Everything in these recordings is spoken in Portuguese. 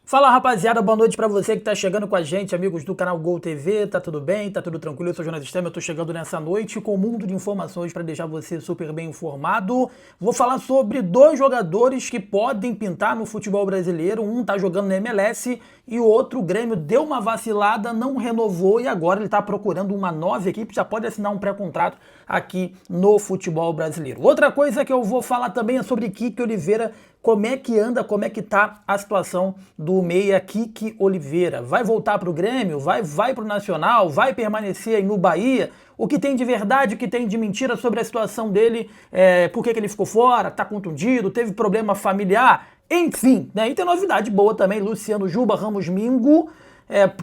Fala rapaziada, boa noite pra você que tá chegando com a gente, amigos do canal Gol TV, tá tudo bem? Tá tudo tranquilo? Eu sou o Jonas Stem, eu tô chegando nessa noite com um mundo de informações pra deixar você super bem informado. Vou falar sobre dois jogadores que podem pintar no futebol brasileiro, um tá jogando na MLS e o outro, o Grêmio, deu uma vacilada, não renovou e agora ele tá procurando uma nova equipe, já pode assinar um pré-contrato aqui no futebol brasileiro. Outra coisa que eu vou falar também é sobre Kiki Oliveira, como é que anda, como é que tá a situação do meia Kiki Oliveira. Vai voltar para o Grêmio? Vai para o Nacional? Vai permanecer aí no Bahia? O que tem de verdade, o que tem de mentira sobre a situação dele, por que ele ficou fora, tá contundido, teve problema familiar, enfim, né? E tem novidade boa também, Luciano Juba, Ramos Mingo.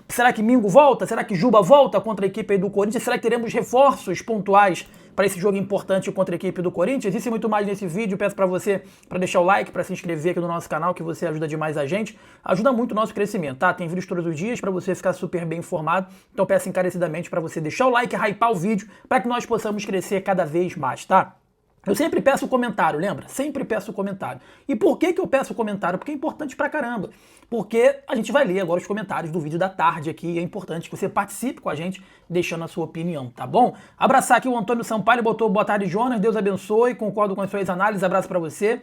Será que Mingo volta? Será que Juba volta contra a equipe aí do Corinthians? Será que teremos reforços pontuais para esse jogo importante contra a equipe do Corinthians? Existe muito mais nesse vídeo, peço para você para deixar o like, para se inscrever aqui no nosso canal, que você ajuda demais a gente, ajuda muito o nosso crescimento, tá? Tem vídeos todos os dias para você ficar super bem informado, então peço encarecidamente para você deixar o like, hypar o vídeo, para que nós possamos crescer cada vez mais, tá? Eu sempre peço comentário, lembra? Sempre peço comentário. E por que eu peço comentário? Porque é importante pra caramba. Porque a gente vai ler agora os comentários do vídeo da tarde aqui e é importante que você participe com a gente, deixando a sua opinião, tá bom? Abraçar aqui o Antônio Sampaio, botou boa tarde, Jonas, Deus abençoe, concordo com as suas análises, abraço pra você.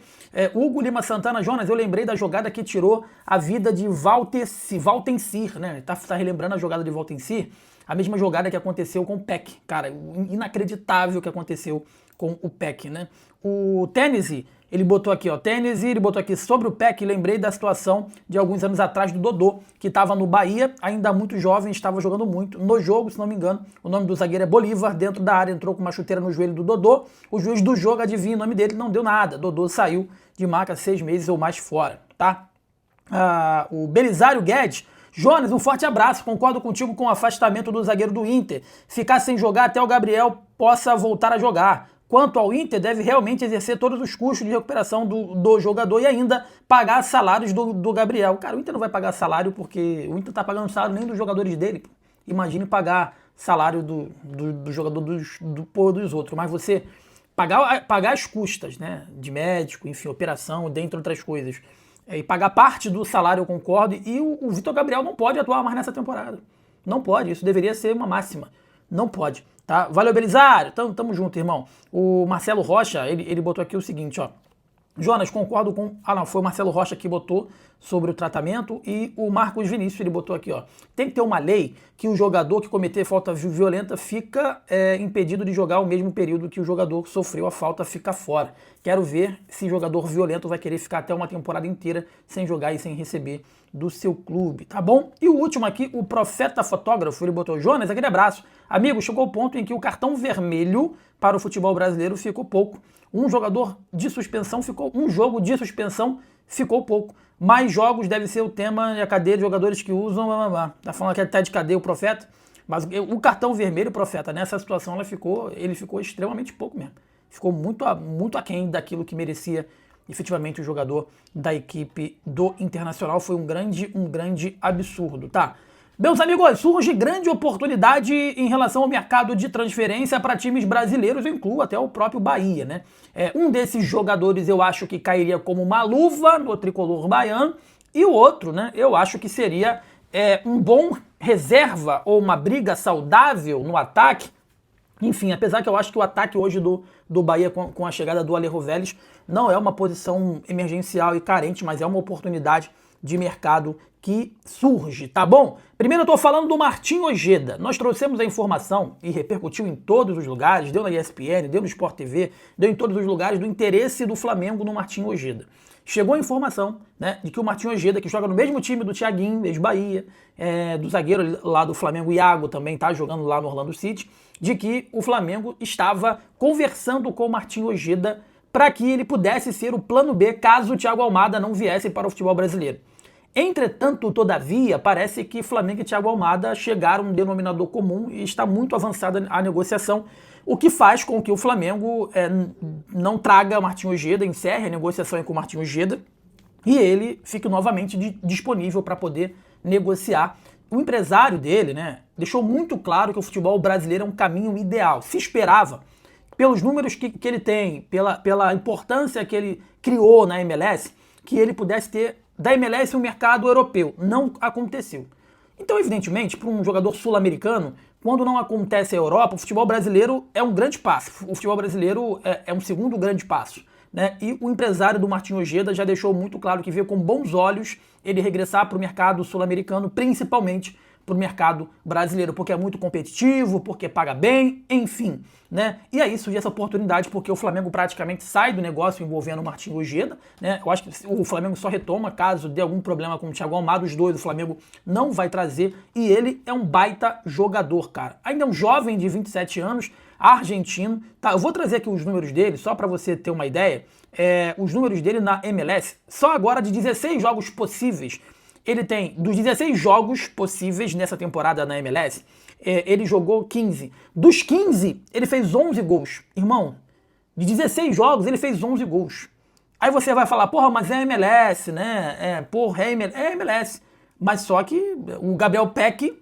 Hugo Lima Santana, Jonas, eu lembrei da jogada que tirou a vida de Valtencir, né? Tá relembrando a jogada de Valtencir? A mesma jogada que aconteceu com o Peck. Cara, inacreditável que aconteceu com o Peck, né? O Tennessee, ele botou aqui, ó, ele botou aqui sobre o Peck, lembrei da situação de alguns anos atrás do Dodô, que estava no Bahia, ainda muito jovem, estava jogando muito. No jogo, se não me engano, o nome do zagueiro é Bolívar, dentro da área entrou com uma chuteira no joelho do Dodô, o juiz do jogo, adivinha o nome dele, não deu nada. Dodô saiu de maca 6 meses ou mais fora, tá? O Belisário Guedes, Jonas, um forte abraço, concordo contigo com o afastamento do zagueiro do Inter, ficar sem jogar até o Gabriel possa voltar a jogar. Quanto ao Inter, deve realmente exercer todos os custos de recuperação do jogador e ainda pagar salários do Gabriel. Cara, o Inter não vai pagar salário porque o Inter não tá pagando salário nem dos jogadores dele. Imagine pagar salário do jogador dos outros, mas você pagar as custas, né, de médico, enfim, operação, dentre outras coisas, e pagar parte do salário, eu concordo, e o Vitor Gabriel não pode atuar mais nessa temporada. Não pode, isso deveria ser uma máxima. Não pode, tá? Valeu, Belisário, tamo junto, irmão. O Marcelo Rocha, ele botou aqui o seguinte, ó. Jonas, concordo com... Ah, não, foi o Marcelo Rocha que botou sobre o tratamento e o Marcos Vinícius, ele botou aqui, ó. Tem que ter uma lei que o jogador que cometer falta violenta fica impedido de jogar o mesmo período que o jogador que sofreu a falta fica fora. Quero ver se jogador violento vai querer ficar até uma temporada inteira sem jogar e sem receber do seu clube, tá bom? E o último aqui, o Profeta Fotógrafo, ele botou, Jonas, aquele abraço. Amigo, chegou o ponto em que o cartão vermelho para o futebol brasileiro ficou pouco. Um jogo de suspensão ficou pouco. Mais jogos deve ser o tema e a cadeia de jogadores que usam, Tá falando que até de cadeia o Profeta, mas o cartão vermelho, Profeta, nessa situação ele ficou extremamente pouco mesmo. Ficou muito aquém daquilo que merecia efetivamente o jogador da equipe do Internacional. Foi um grande absurdo, tá? Meus amigos, surge grande oportunidade em relação ao mercado de transferência para times brasileiros, eu incluo até o próprio Bahia, né? Um desses jogadores eu acho que cairia como uma luva no tricolor baiano, e o outro, né, eu acho que seria um bom reserva ou uma briga saudável no ataque. Enfim, apesar que eu acho que o ataque hoje do Bahia com a chegada do Alejo Vélez não é uma posição emergencial e carente, mas é uma oportunidade de mercado que surge, tá bom? Primeiro eu tô falando do Martim Ojeda. Nós trouxemos a informação e repercutiu em todos os lugares, deu na ESPN, deu no Sport TV, deu em todos os lugares do interesse do Flamengo no Martim Ojeda. Chegou a informação, né, de que o Martim Ojeda, que joga no mesmo time do Thiaguinho, ex-Bahia, do zagueiro lá do Flamengo, Iago, também tá jogando lá no Orlando City, de que o Flamengo estava conversando com o Martim Ojeda para que ele pudesse ser o plano B caso o Thiago Almada não viesse para o futebol brasileiro. Entretanto, todavia, parece que Flamengo e Thiago Almada chegaram a um denominador comum e está muito avançada a negociação, o que faz com que o Flamengo não traga Martim Ojeda, encerre a negociação com o Martim Ojeda e ele fique novamente disponível para poder negociar. O empresário dele, né, deixou muito claro que o futebol brasileiro é um caminho ideal. Se esperava, pelos números que ele tem, pela importância que ele criou na MLS, que ele pudesse ter da MLS e o mercado europeu. Não aconteceu. Então, evidentemente, para um jogador sul-americano, quando não acontece a Europa, o futebol brasileiro é um grande passo. O futebol brasileiro é um segundo grande passo, né? E o empresário do Martin Ojeda já deixou muito claro que vê com bons olhos ele regressar para o mercado sul-americano, principalmente para o mercado brasileiro, porque é muito competitivo, porque paga bem, enfim, né? E aí surge essa oportunidade porque o Flamengo praticamente sai do negócio envolvendo o Martin Ojeda, né? Eu acho que o Flamengo só retoma caso dê algum problema com o Thiago Almada, os dois o Flamengo não vai trazer, e ele é um baita jogador, cara. Ainda é um jovem de 27 anos, argentino, tá? Eu vou trazer aqui os números dele, só para você ter uma ideia, os números dele na MLS, só agora de 16 jogos possíveis. Ele tem, dos 16 jogos possíveis nessa temporada na MLS, ele jogou 15. Dos 15, ele fez 11 gols. Irmão, de 16 jogos, ele fez 11 gols. Aí você vai falar, porra, mas é MLS, né? É MLS. Mas só que o Gabriel Peck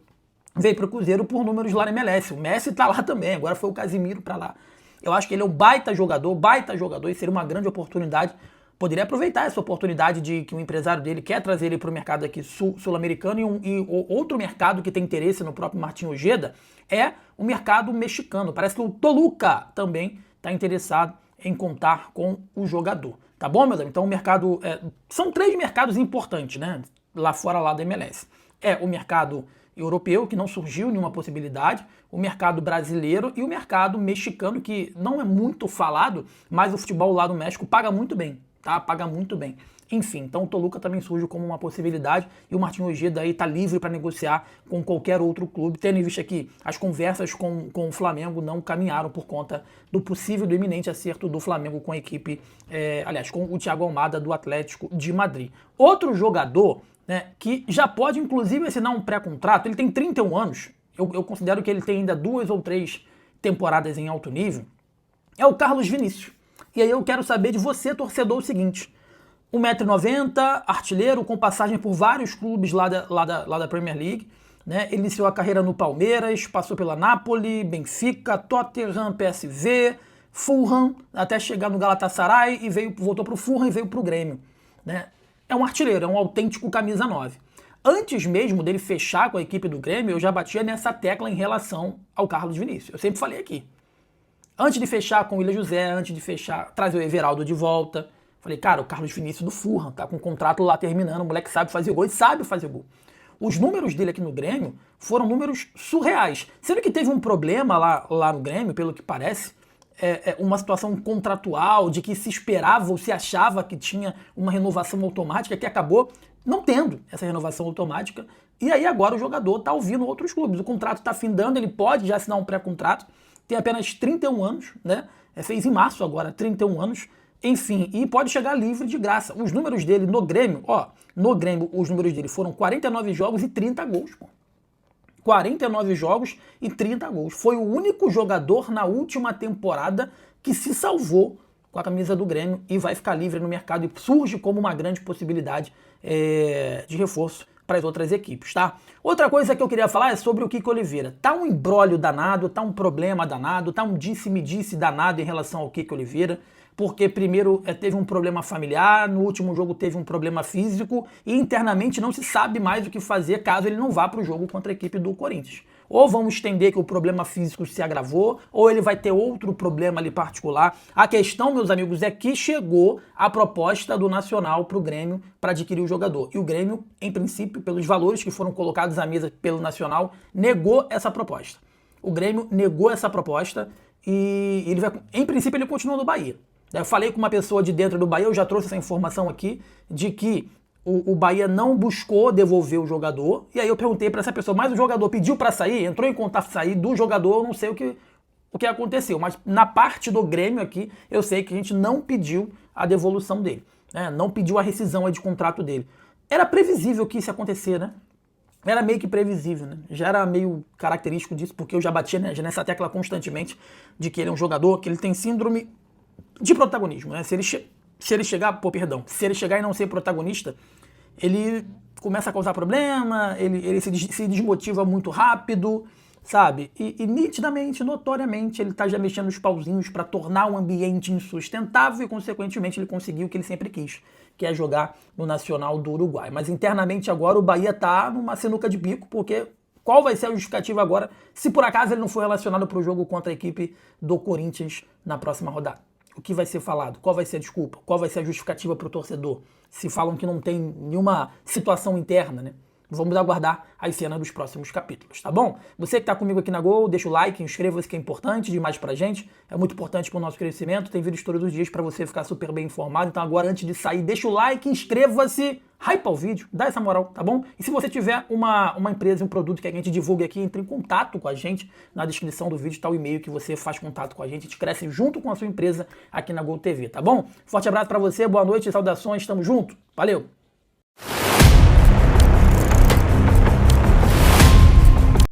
veio pro Cruzeiro por números lá na MLS. O Messi tá lá também, agora foi o Casimiro pra lá. Eu acho que ele é um baita jogador, e seria uma grande oportunidade. Poderia aproveitar essa oportunidade de que o empresário dele quer trazer ele para o mercado aqui sul-americano e outro mercado que tem interesse no próprio Martin Ojeda é o mercado mexicano. Parece que o Toluca também está interessado em contar com o jogador. Tá bom, meus amigos? Então o mercado... são 3 mercados importantes, né? Lá fora lá da MLS. É o mercado europeu, que não surgiu nenhuma possibilidade, o mercado brasileiro e o mercado mexicano, que não é muito falado, mas o futebol lá do México paga muito bem. Tá? Paga muito bem. Enfim, então o Toluca também surge como uma possibilidade e o Martin Ojeda aí tá livre para negociar com qualquer outro clube, tendo em vista que as conversas com o Flamengo não caminharam por conta do possível, do iminente acerto do Flamengo com a equipe, com o Thiago Almada do Atlético de Madrid. Outro jogador, né, que já pode inclusive assinar um pré-contrato, ele tem 31 anos, eu considero que ele tem ainda 2 ou 3 temporadas em alto nível, é o Carlos Vinícius. E aí eu quero saber de você, torcedor, o seguinte: 1,90 m, artilheiro, com passagem por vários clubes lá da Premier League, né? Ele iniciou a carreira no Palmeiras, passou pela Napoli, Benfica, Tottenham, PSV, Fulham, até chegar no Galatasaray e voltou para o Fulham e veio para o Grêmio, né? É um artilheiro, é um autêntico camisa 9. Antes mesmo dele fechar com a equipe do Grêmio, eu já batia nessa tecla em relação ao Carlos Vinícius. Eu sempre falei aqui. Antes de fechar com o Willian José, antes de fechar, trazer o Everaldo de volta, falei, cara, o Carlos Vinícius do Fulham, tá com o contrato lá terminando, o moleque sabe fazer gol e sabe fazer gol. Os números dele aqui no Grêmio foram números surreais. Sendo que teve um problema lá no Grêmio, pelo que parece, uma situação contratual, de que se esperava ou se achava que tinha uma renovação automática, que acabou não tendo essa renovação automática. E aí agora o jogador tá ouvindo outros clubes. O contrato tá findando, ele pode já assinar um pré-contrato, tem apenas 31 anos, né? Fez em março agora, 31 anos. Enfim, e pode chegar livre de graça. Os números dele no Grêmio, os números dele foram 49 jogos e 30 gols, pô. 49 jogos e 30 gols. Foi o único jogador na última temporada que se salvou com a camisa do Grêmio e vai ficar livre no mercado e surge como uma grande possibilidade de reforço para as outras equipes, tá? Outra coisa que eu queria falar é sobre o Kiko Oliveira. Tá um imbróglio danado, tá um problema danado, tá um disse-me-disse danado em relação ao Kiko Oliveira, porque primeiro teve um problema familiar, no último jogo teve um problema físico e internamente não se sabe mais o que fazer caso ele não vá para o jogo contra a equipe do Corinthians. Ou vamos entender que o problema físico se agravou, ou ele vai ter outro problema ali particular. A questão, meus amigos, é que chegou a proposta do Nacional para o Grêmio para adquirir o jogador. E o Grêmio, em princípio, pelos valores que foram colocados à mesa pelo Nacional, negou essa proposta. O Grêmio negou essa proposta e ele vai, em princípio, ele continua no Bahia. Eu falei com uma pessoa de dentro do Bahia, eu já trouxe essa informação aqui, de que o Bahia não buscou devolver o jogador, e aí eu perguntei para essa pessoa, mas o jogador pediu para sair, entrou em contato para sair do jogador, eu não sei o que aconteceu, mas na parte do Grêmio aqui, eu sei que a gente não pediu a devolução dele, né? Não pediu a rescisão de contrato dele. Era previsível que isso ia acontecer, né? Era meio que previsível, né? Já era meio característico disso, porque eu já batia, né, nessa tecla constantemente de que ele é um jogador, que ele tem síndrome de protagonismo, né? Se ele chegar e não ser protagonista, ele começa a causar problema, ele se desmotiva muito rápido, sabe? E nitidamente, notoriamente, ele tá já mexendo os pauzinhos para tornar o ambiente insustentável e, consequentemente, ele conseguiu o que ele sempre quis, que é jogar no Nacional do Uruguai. Mas internamente agora o Bahia tá numa sinuca de bico, porque qual vai ser a justificativa agora se por acaso ele não for relacionado para o jogo contra a equipe do Corinthians na próxima rodada? O que vai ser falado? Qual vai ser a desculpa? Qual vai ser a justificativa para o torcedor? Se falam que não tem nenhuma situação interna, né? Vamos aguardar as cenas dos próximos capítulos, tá bom? Você que tá comigo aqui na Gol, deixa o like, inscreva-se que é importante demais pra gente, é muito importante pro nosso crescimento, tem vídeos todos os dias pra você ficar super bem informado, então agora antes de sair, deixa o like, inscreva-se, hypa o vídeo, dá essa moral, tá bom? E se você tiver uma empresa, um produto que a gente divulgue aqui, entre em contato com a gente, na descrição do vídeo tá o e-mail que você faz contato com a gente cresce junto com a sua empresa aqui na Gol TV, tá bom? Forte abraço pra você, boa noite, saudações, tamo junto, valeu!